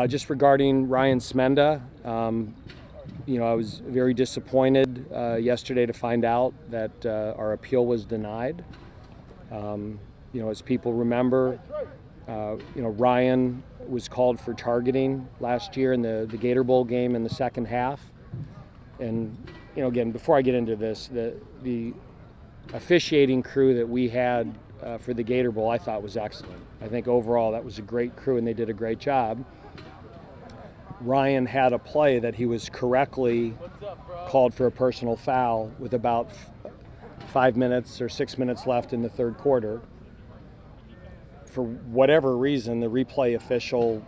Just regarding Ryan Smenda, I was very disappointed yesterday to find out that our appeal was denied. As people remember, Ryan was called for targeting last year in the Gator Bowl game in the second half. And, again, before I get into this, the officiating crew that we had for the Gator Bowl I thought was excellent. I think overall that was a great crew and they did a great job. Ryan had a play that he was correctly called for a personal foul with about 5 minutes or 6 minutes left in the third quarter. For whatever reason, the replay official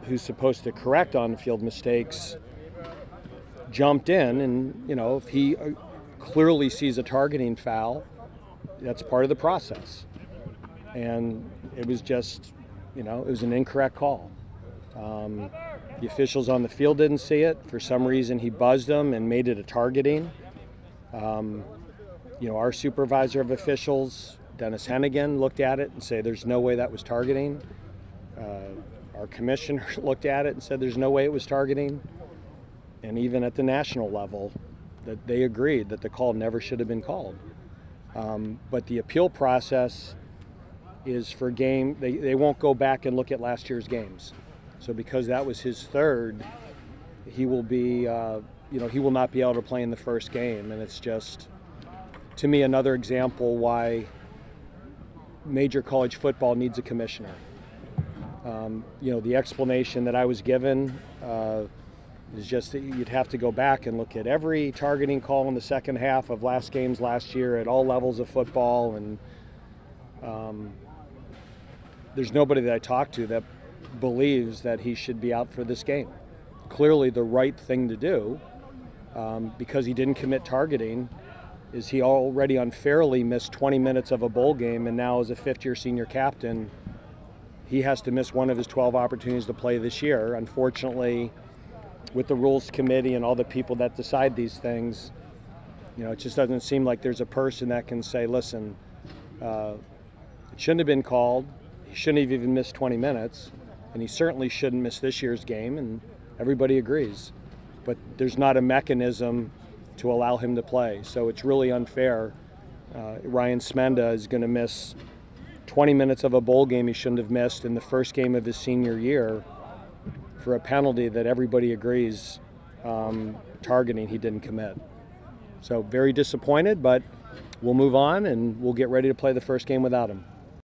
who's supposed to correct on-field mistakes jumped in, and if he clearly sees a targeting foul, that's part of the process. And it was just, it was an incorrect call. The officials on the field didn't see it. For some reason, he buzzed them and made it a targeting. Our supervisor of officials, Dennis Hennigan, looked at it and said there's no way that was targeting. Our commissioner looked at it and said there's no way it was targeting. And even at the national level, that they agreed that the call never should have been called. But the appeal process is for game. They won't go back and look at last year's games. So because that was his third, he will be, he will not be able to play in the first game. And it's just, to me, another example why major college football needs a commissioner. The explanation that I was given is just that you'd have to go back and look at every targeting call in the second half of last games last year at all levels of football. And there's nobody that I talked to that believes that he should be out for this game. Clearly the right thing to do, because he didn't commit targeting, is he already unfairly missed 20 minutes of a bowl game, and now as a fifth-year senior captain, he has to miss one of his 12 opportunities to play this year. Unfortunately, with the rules committee and all the people that decide these things, it just doesn't seem like there's a person that can say, listen, it shouldn't have been called, he shouldn't have even missed 20 minutes, and he certainly shouldn't miss this year's game, and everybody agrees. But there's not a mechanism to allow him to play, so it's really unfair. Ryan Smenda is going to miss 20 minutes of a bowl game he shouldn't have missed in the first game of his senior year for a penalty that everybody agrees targeting he didn't commit. So very disappointed, but we'll move on and we'll get ready to play the first game without him.